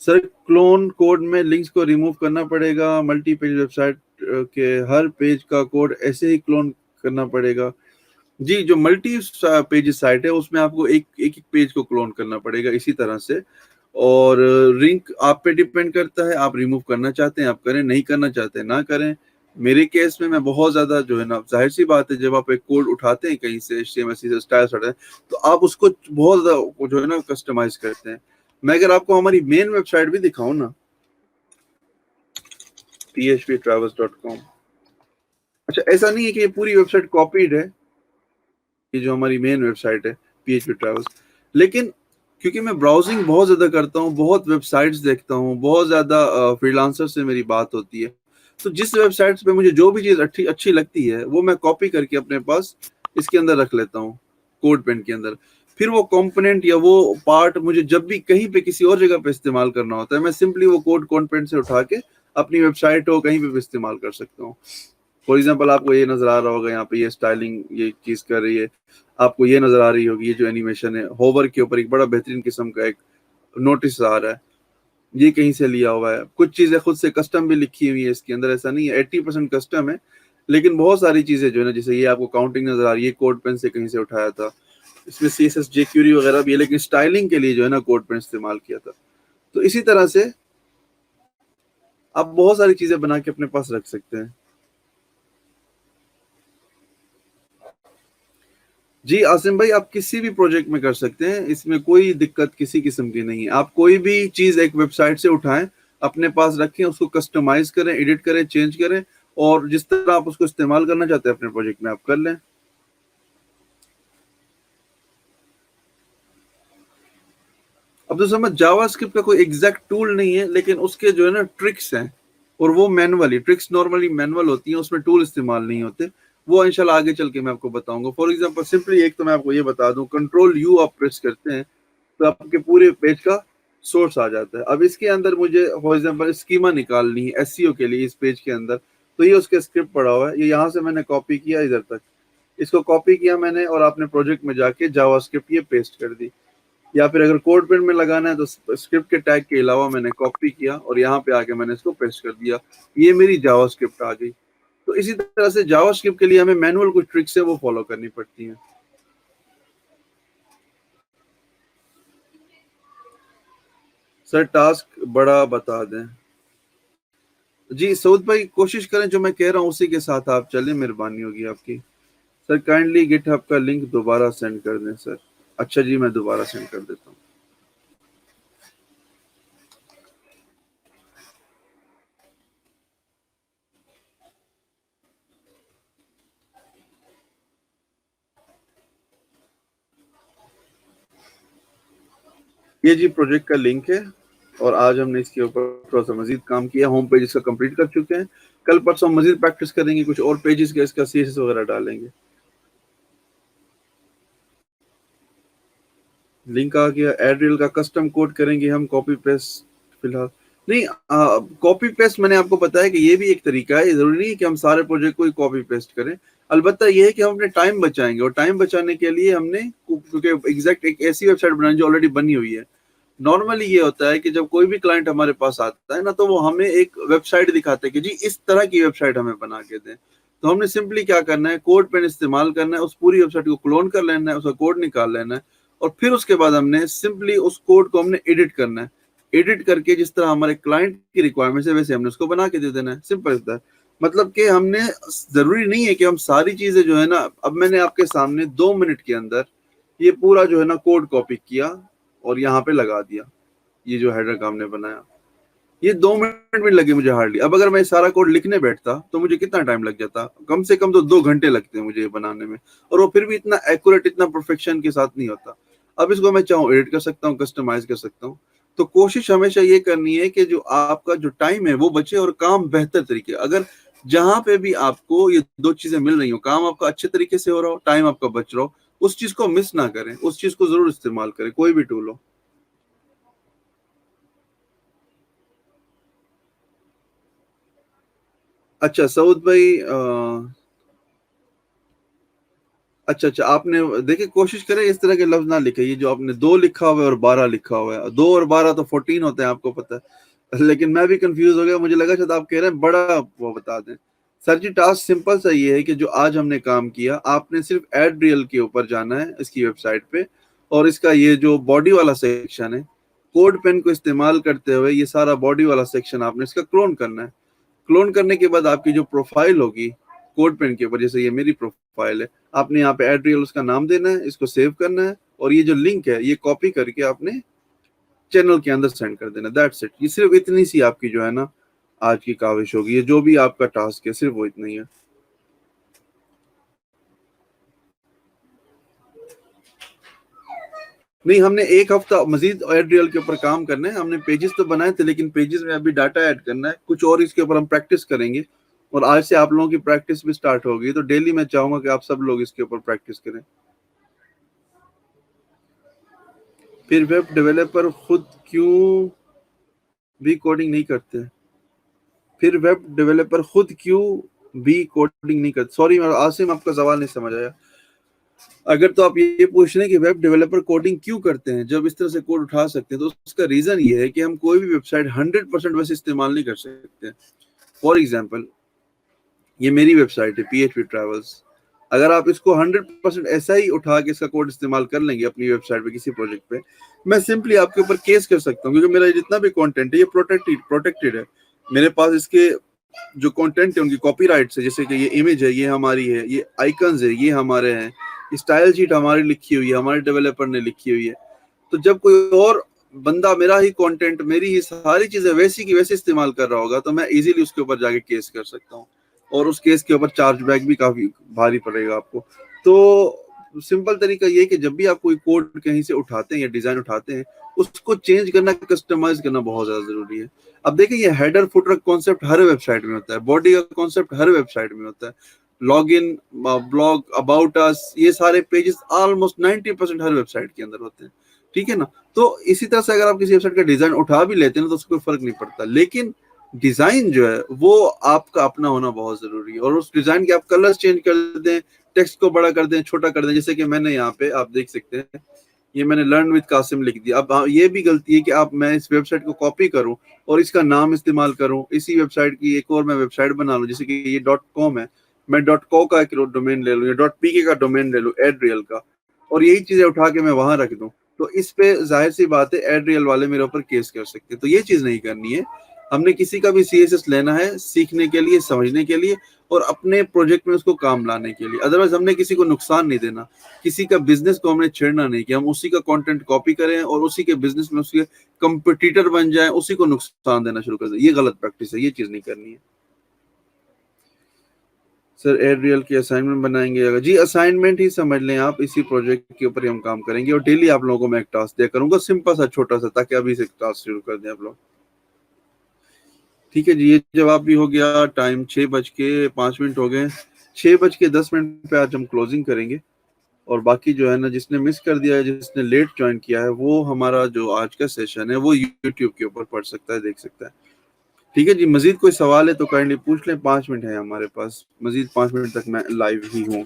सर क्लोन कोड में लिंक्स को रिमूव करना पड़ेगा, मल्टी पेज वेबसाइट के हर पेज का कोड ऐसे ही क्लोन करना पड़ेगा। जी, जो मल्टी पेज साइट है उसमें आपको एक एक पेज को क्लोन करना पड़ेगा इसी तरह से। और लिंक आप पे डिपेंड करता है, आप रिमूव करना चाहते हैं आप करें, नहीं करना चाहते हैं ना करें। मेरे केस में मैं बहुत ज्यादा जो है ना, जाहिर सी बात है, जब आप एक कोड उठाते हैं कहीं से HTML से स्टाइल्स हटाते हैं, तो आप उसको बहुत ज्यादा जो है ना कस्टमाइज करते हैं। मैं अगर आपको हमारी मेन वेबसाइट भी दिखाऊं ना, phptravels.com, अच्छा ऐसा नहीं है कि ये पूरी वेबसाइट कॉपीड है, ये जो हमारी मेन वेबसाइट है PHP ट्रैवल्स, लेकिन क्योंकि मैं ब्राउजिंग बहुत ज्यादा करता हूँ, बहुत वेबसाइट्स देखता हूँ, बहुत ज्यादा फ्रीलांसर से मेरी बात होती है, तो जिस वेबसाइट्स पे मुझे जो भी चीज अच्छी अच्छी लगती है वो मैं कॉपी करके अपने पास इसके अंदर रख लेता हूँ, कोड पेन के अंदर। फिर वो कंपोनेंट या वो पार्ट मुझे जब भी कहीं पे किसी और जगह पे इस्तेमाल करना होता है, मैं सिंपली वो कोड कंपोनेंट से उठा के अपनी वेबसाइट हो कहीं पे भी इस्तेमाल कर सकता हूँ। फॉर एग्जाम्पल आपको ये नजर आ रहा होगा, यहाँ पे ये स्टाइलिंग ये चीज कर रही है, आपको ये नजर आ रही होगी, ये जो एनिमेशन है होवर के ऊपर एक बड़ा बेहतरीन किस्म का एक नोटिस आ रहा है, ये कहीं से लिया हुआ है। कुछ चीजें खुद से कस्टम भी लिखी हुई है इसके अंदर, ऐसा नहीं है 80% कस्टम है, लेकिन बहुत सारी चीजें जो है ना, जैसे ये आपको काउंटिंग नजर आ रही है, कोड पेन से कहीं से उठाया था। इसमें CSS jQuery वगैरह भी है, लेकिन स्टाइलिंग के लिए जो है ना कोड पेन इस्तेमाल किया था। तो इसी तरह से आप बहुत सारी चीजें बना के अपने पास रख सकते हैं। जी आसिम भाई, आप किसी भी प्रोजेक्ट में कर सकते हैं, इसमें कोई दिक्कत किसी किस्म की नहीं है। आप कोई भी चीज एक वेबसाइट से उठाएं, अपने पास रखें, उसको कस्टमाइज करें, एडिट करें, चेंज करें, और जिस तरह आप उसको इस्तेमाल करना चाहते हैं अपने प्रोजेक्ट में आप कर लें। अब तो समझ, जावास्क्रिप्ट का कोई एग्जैक्ट टूल नहीं है, लेकिन उसके जो है ना ट्रिक्स हैं, और वो मैनुअली ट्रिक्स नॉर्मली मैनुअल होती हैं, उसमें टूल इस्तेमाल नहीं होते। वो इंशाल्लाह आगे चल के मैं आपको बताऊंगा। फॉर एग्जांपल सिंपली एक तो मैं आपको ये बता दूं, कंट्रोल U आप प्रेस करते हैं तो आपके पूरे पेज का सोर्स आ जाता है। अब इसके अंदर मुझे फॉर एग्जांपल स्कीमा निकालनी है SEO के लिए इस पेज के अंदर, तो ये उसके स्क्रिप्ट पड़ा हुआ है, ये यहाँ से मैंने कॉपी किया इधर तक, इसको कॉपी किया मैंने और आपने प्रोजेक्ट में जाके जावास्क्रिप्ट ये पेस्ट कर दी। या फिर अगर कोड पेन में लगाना है तो स्क्रिप्ट के टैग के अलावा मैंने कॉपी किया और यहाँ पे आके मैंने इसको पेस्ट कर दिया, ये मेरी जावास्क्रिप्ट आ गई। तो इसी तरह से जावास्क्रिप्ट के लिए हमें मैनुअल कुछ ट्रिक्स है वो फॉलो करनी पड़ती हैं। सर टास्क बड़ा बता दें। जी सऊद भाई, कोशिश करें जो मैं कह रहा हूँ उसी के साथ आप चलें, मेहरबानी होगी आपकी। सर काइंडली गिटहब का लिंक दोबारा सेंड कर दें सर। अच्छा जी, मैं दोबारा सेंड कर देता हूँ। ये जी प्रोजेक्ट का लिंक है, और आज हमने इसके ऊपर थोड़ा सा मजीद काम किया, होम पेज इसका कंप्लीट कर चुके हैं। कल परसों हम मजीद प्रैक्टिस करेंगे, कुछ और पेजेस का इसका CSS वगैरह डालेंगे। लिंक आ गया। एड्रियल का कस्टम कोड करेंगे हम, कॉपी पेस्ट फिलहाल। नहीं, कॉपी पेस्ट मैंने आपको बताया कि ये भी एक तरीका है, जरूरी नहीं है कि हम सारे प्रोजेक्ट को ही कॉपी पेस्ट करें। अलबत्ता ये है कि हम अपने टाइम बचाएंगे, और टाइम बचाने के लिए हमने, क्योंकि एग्जैक्ट एक ऐसी वेबसाइट बनानी जो ऑलरेडी बनी हुई है। नॉर्मली ये होता है कि जब कोई भी क्लाइंट हमारे पास आता है ना, तो वो हमें एक वेबसाइट दिखाते हैं कि जी इस तरह की वेबसाइट हमें बना के दें। तो हमने सिंपली क्या करना है, कोड पेन इस्तेमाल करना है, उस पूरी वेबसाइट को क्लोन कर लेना है, उसका कोड निकाल लेना है, और फिर उसके बाद हमने सिंपली उस कोड को हमने एडिट करना है। एडिट करके जिस तरह हमारे क्लाइंट की रिक्वायरमेंट है वैसे हमने उसको बना के दे देना है। सिंपल होता है। मतलब कि हमने, जरूरी नहीं है कि हम सारी चीजें जो है ना, अब मैंने आपके सामने 2 मिनट के अंदर ये पूरा जो है ना कोड कॉपी किया और यहाँ पे लगा दिया। ये जो हेडर का हमने बनाया, ये 2 मिनट भी लगे मुझे हार्डली। अब अगर मैं सारा कोड लिखने बैठता तो मुझे कितना टाइम लग जाता, कम से कम तो 2 घंटे लगते हैं मुझे ये बनाने में, और वो फिर भी इतना एक्यूरेट, इतना परफेक्शन के साथ नहीं होता। अब इसको मैं चाहूँ एडिट कर सकता हूँ, कस्टमाइज कर सकता हूँ। तो कोशिश हमेशा ये करनी है कि जो आपका जो टाइम है वो बचे और काम बेहतर तरीके, अगर जहां पे भी आपको ये दो चीजें मिल रही हो, काम आपका अच्छे तरीके से हो रहा हो, टाइम आपका बच रहा हो, उस चीज को मिस ना करें, उस चीज को जरूर इस्तेमाल करें, कोई भी टूल हो। अच्छा सऊद भाई, अच्छा अच्छा, आपने देखिए कोशिश करें इस तरह के लफ्ज ना लिखे, ये जो आपने 2 लिखा हुआ है और 12 लिखा हुआ है, 2 और 12 तो 14 होते हैं, आपको पता है। लेकिन मैं भी कंफ्यूज हो गया, मुझे लगा शायद आप कह रहे हैं बड़ा वो बता दें। सर जी टास्क सिंपल सा ये है कि जो आज हमने काम किया, आपने सिर्फ एड रियल के ऊपर जाना है इसकी वेबसाइट पे, और इसका ये जो बॉडी वाला सेक्शन है, कोड पेन को इस्तेमाल करते हुए ये सारा बॉडी वाला सेक्शन आपने इसका क्लोन करना है। क्लोन करने के बाद आपकी जो प्रोफाइल होगी कोड पेन के ऊपर, जैसे ये मेरी प्रोफाइल है, आपने यहाँ पे एड्रियल उसका नाम देना है, इसको सेव करना है, और ये जो लिंक है ये कॉपी करके आपने चैनल के अंदर सेंड कर देना। That's it. ये सिर्फ इतनी सी आपकी जो है ना आज की काविश होगी, ये जो भी आपका टास्क है सिर्फ वो इतना ही है। नहीं, हमने एक हफ्ता मजीद एड्रियल के ऊपर काम करना है। हमने पेजेस तो बनाए थे, लेकिन पेजेस में अभी डाटा ऐड करना है कुछ, और इसके ऊपर हम प्रैक्टिस करेंगे। और आज से आप लोगों की प्रैक्टिस भी स्टार्ट होगी, तो डेली मैं चाहूंगा कि आप सब लोग इसके ऊपर प्रैक्टिस करें। फिर वेब डेवलपर खुद क्यों भी कोडिंग नहीं करते? फिर वेब डेवलपर खुद क्यों भी कोडिंग नहीं करते? सॉरी आसिम, आपका सवाल नहीं समझ आया। अगर तो आप ये पूछ रहे हैं कि वेब डेवलपर कोडिंग क्यों करते हैं जब इस तरह से कोड उठा सकते हैं, तो उसका रीजन ये है कि हम कोई भी वेबसाइट 100% वैसे इस्तेमाल नहीं कर सकते। फॉर एग्जाम्पल, ये मेरी वेबसाइट है PHP ट्रेवल्स। अगर आप इसको 100% ऐसा ही उठा के इसका कोड इस्तेमाल कर लेंगे अपनी वेबसाइट पे किसी प्रोजेक्ट पे, मैं सिंपली आपके ऊपर केस कर सकता हूँ, क्योंकि मेरा जितना भी कंटेंट है ये प्रोटेक्टेड है। मेरे पास इसके जो कंटेंट है उनकी कॉपीराइट्स है, जैसे कि ये इमेज है ये हमारी है, ये आइकन्स है ये हमारे हैं, स्टाइल शीट हमारी लिखी हुई है, हमारे डेवलपर ने लिखी हुई है। तो जब कोई और बंदा मेरा ही कंटेंट, मेरी ही सारी चीजें वैसी की वैसे इस्तेमाल कर रहा होगा, तो मैं इजीली उसके ऊपर जाके केस कर सकता हूँ, और उस केस के ऊपर चार्ज बैक भी काफी भारी पड़ेगा आपको। तो सिंपल तरीका ये है कि जब भी आप कोई कोड कहीं से उठाते हैं या डिजाइन उठाते हैं, उसको चेंज करना, कस्टमाइज करना बहुत ज्यादा जरूरी है। अब देखिए, ये हेडर फुटर कॉन्सेप्ट हर वेबसाइट में होता है, बॉडी का कॉन्सेप्ट हर वेबसाइट में होता है, log in, blog, about us, ये सारे पेजेस ऑलमोस्ट 90% हर वेबसाइट के अंदर होते हैं। ठीक है ना? तो इसी तरह से अगर आप किसी वेबसाइट का डिजाइन उठा भी लेते हैं ना, तो उसको कोई फर्क नहीं पड़ता, लेकिन डिजाइन जो है वो आपका अपना होना बहुत जरूरी है, और उस डिजाइन के आप कलर्स चेंज कर दें, टेक्स्ट को बड़ा कर दें, छोटा कर दें, जैसे कि मैंने यहाँ पे आप देख सकते हैं, ये मैंने लर्न विद कासिम लिख दिया। अब ये भी गलती है कि आप, मैं इस वेबसाइट को कॉपी करूं और इसका नाम इस्तेमाल करूं, इसी वेबसाइट की एक और मैं वेबसाइट बना लूं, जैसे कि ये .com है, मैं .co का एक डोमेन ले लूं, या .pk का डोमेन ले लूं एड्रियल का, और यही चीजें उठा के मैं वहां रख दूं, तो इस पे जाहिर सी बात है एड्रियल वाले मेरे ऊपर केस कर सकते हैं। तो ये चीज नहीं करनी है। हमने किसी का भी CSS लेना है सीखने के लिए, समझने के लिए, और अपने प्रोजेक्ट में उसको काम लाने के लिए। अदरवाइज हमने किसी को नुकसान नहीं देना, किसी का बिजनेस को हमने छेड़ना नहीं, कि हम उसी का कंटेंट कॉपी करें और उसी के बिजनेस में उसके कंपटीटर बन जाएं, उसी को नुकसान देना शुरू कर दें। ये गलत प्रैक्टिस है, ये चीज नहीं करनी है। सर एड्रियल की असाइनमेंट बनाएंगे? अगर जी असाइनमेंट ही समझ लें आप, इसी प्रोजेक्ट के ऊपर ही हम काम करेंगे, और डेली आप लोगों को मैं एक टास्क दिया करूंगा, सिंपल सा छोटा सा, ताकि अभी से टास्क शुरू कर दें आप लोग। ठीक है जी, ये जवाब भी हो गया। टाइम 6:05 हो गए, 6:10 पे आज हम क्लोजिंग करेंगे। और बाकी जो है ना, जिसने मिस कर दिया है, जिसने लेट ज्वाइन किया है, वो हमारा जो आज का सेशन है वो यूट्यूब के ऊपर पढ़ सकता है, देख सकता है। ठीक है जी, मजीद कोई सवाल है तो काइंडली पूछ लें। 5 मिनट है हमारे पास, मजीद 5 मिनट तक मैं लाइव ही हूँ।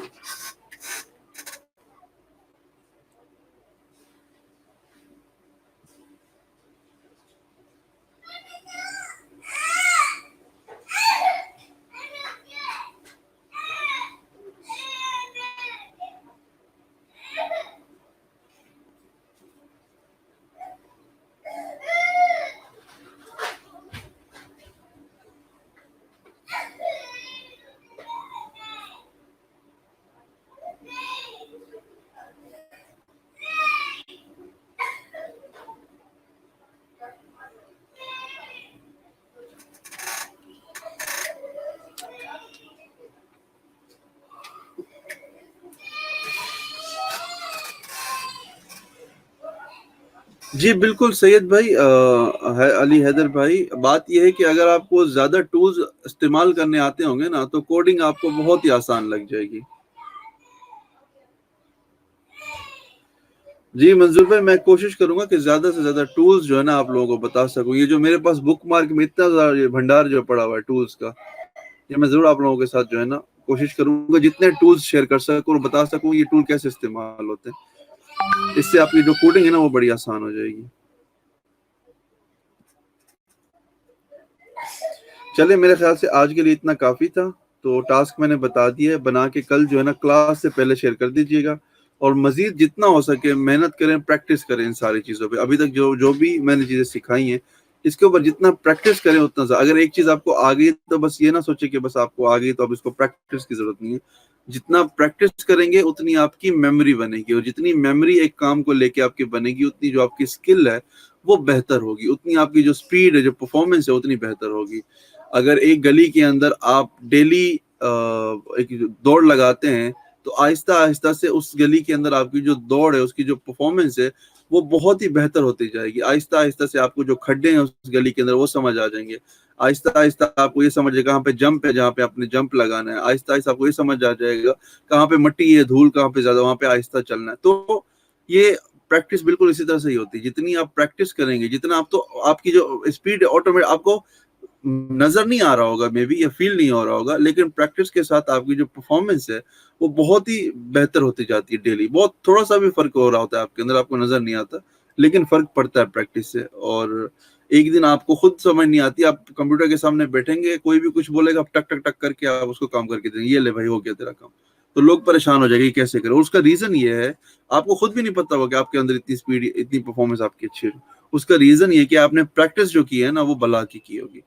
जी, बिल्कुल सैयद भाई, है अली हैदर भाई, बात ये है कि अगर आपको ज़्यादा टूल्स इस्तेमाल करने आते होंगे ना, तो कोडिंग आपको बहुत ही आसान लग जाएगी। जी, मंज़ूर भाई, मैं कोशिश करूँगा कि ज़्यादा से ज़्यादा टूल्स जो है ना, आप लोगों को बता सकूँ। ये जो मेरे पास बुकमार्क में इतना ज़्यादा ये भंडार जो पड़ा हुआ है टूल्स का, ये मैं ज़रूर आप लोगों के साथ जो है ना, कोशिश करूँगा जितने टूल्स शेयर कर सकूँ और बता सकूँ ये टूल कैसे इस्तेमाल होते हैं। इससे आपकी जो कोडिंग है ना, वो बड़ी आसान हो जाएगी। चलिए, मेरे ख्याल से आज के लिए इतना काफ़ी था। तो टास्क मैंने बता दिया है, बना के कल जो है ना क्लास से पहले शेयर कर दीजिएगा, और मज़ीद जितना हो सके मेहनत करें, प्रैक्टिस करें इन सारी चीज़ों पे। अभी तक जो जो भी मैंने चीज़ें सिखाई हैं, इसके ऊपर जितना प्रैक्टिस करें उतना अगर एक चीज़ आपको आ गई तो बस ये ना सोचें कि बस आपको आ गई तो अब इसको प्रैक्टिस की ज़रूरत नहीं है। जितना प्रैक्टिस करेंगे उतनी आपकी मेमोरी बनेगी, और जितनी मेमोरी एक काम को लेके आपकी बनेगी, उतनी जो आपकी स्किल है वो बेहतर होगी, उतनी आपकी जो स्पीड है, जो परफॉर्मेंस है, उतनी बेहतर होगी। अगर एक गली के अंदर आप डेली एक दौड़ लगाते हैं, तो आहिस्ता आहिस्ता से उस गली के अंदर आपकी जो दौड़ है, उसकी जो परफॉर्मेंस है, वो बहुत ही बेहतर होती जाएगी। आहिस्ता आहिस्ता से आपको जो खड्डे हैं उस गली के अंदर वो समझ आ जाएंगे। आहिस्ता आहिस्ता आपको ये समझ आएगा कहाँ पे जंप है, जहाँ पे आपने जंप लगाना है। आहिस्ता आहिस्ता आपको ये समझ आ जाएगा कहाँ पे मट्टी है, धूल कहाँ पे ज्यादा, वहां पे आहिस्ता चलना है। तो ये प्रैक्टिस बिल्कुल इसी तरह से ही होती है। जितनी आप प्रैक्टिस करेंगे, जितना आप, तो आपकी जो स्पीड ऑटोमेटिक आपको नज़र नहीं आ रहा होगा, मे बी, या फ़ील नहीं हो रहा होगा, लेकिन प्रैक्टिस के साथ आपकी जो परफ़ॉर्मेंस है, वो बहुत ही बेहतर होती जाती है डेली। बहुत थोड़ा-सा भी फ़र्क हो रहा होता है आपके अंदर, आपको नज़र नहीं आता, लेकिन फ़र्क पड़ता है प्रैक्टिस से। और एक दिन आपको खुद समझ नहीं आती, आप कंप्यूटर के सामने बैठेंगे, कोई भी कुछ बोलेगा, आप टक, टक, टक करके आप उसको काम करके देंगे, "ये ले भाई, हो गया तेरा काम।" तो लोग परेशान हो जाएंगे, ये कैसे करें? और उसका रीज़न ये है, आपको खुद भी नहीं पता होगा कि आपके अंदर इतनी स्पीड, इतनी परफ़ॉर्मेंस आपकी अच्छी है। उसका रीज़न ये है कि आपने प्रैक्टिस जो की है ना, वो भला की होगी।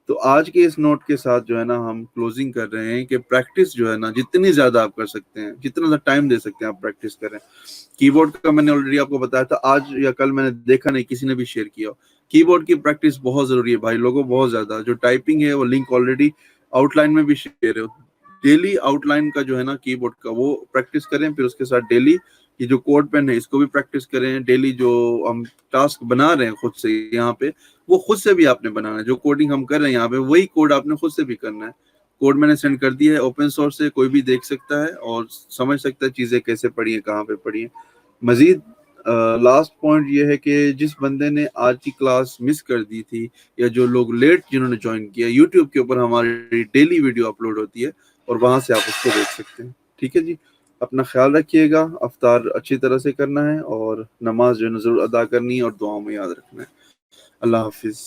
तो आज के इस नोट के साथ जो है ना, हम क्लोजिंग कर रहे हैं कि प्रैक्टिस जो है ना, जितनी ज़्यादा आप कर सकते हैं, जितना ज़्यादा टाइम दे सकते हैं, आप प्रैक्टिस करें। कीबोर्ड का मैंने ऑलरेडी आपको बताया था, आज या कल मैंने देखा नहीं किसी ने भी शेयर किया हो। कीबोर्ड की प्रैक्टिस बहुत ज़रूरी है भाई लोगों, बहुत ज़्यादा। जो टाइपिंग है वो लिंक ऑलरेडी आउटलाइन में भी शेयर है। डेली आउटलाइन का जो है ना कीबोर्ड का, वो प्रैक्टिस करें। फिर उसके साथ डेली ये जो कोड पेन है इसको भी प्रैक्टिस करें। डेली जो हम टास्क बना रहे हैं खुद से यहाँ पे, वो खुद से भी आपने बनाना है। जो कोडिंग हम कर रहे हैं यहाँ पे, वही कोड आपने खुद से भी करना है। कोड मैंने सेंड कर दिया है, ओपन सोर्स है, कोई भी देख सकता है और समझ सकता है चीज़ें कैसे पढ़ी हैं, कहाँ पे पढ़ी हैं। मज़ीद लास्ट पॉइंट ये है कि जिस बंदे ने आज की क्लास मिस कर दी थी, या जो लोग लेट जिन्होंने ज्वाइन किया, यूट्यूब के ऊपर हमारी डेली वीडियो अपलोड होती है और वहाँ से आप उसको देख सकते हैं। ठीक है जी, अपना ख्याल रखिएगा, अफ्तार अच्छी तरह से करना है और नमाज जो है ना ज़रूर अदा करनी है और दुआओं में याद रखना है। अल्लाह हाफिज़।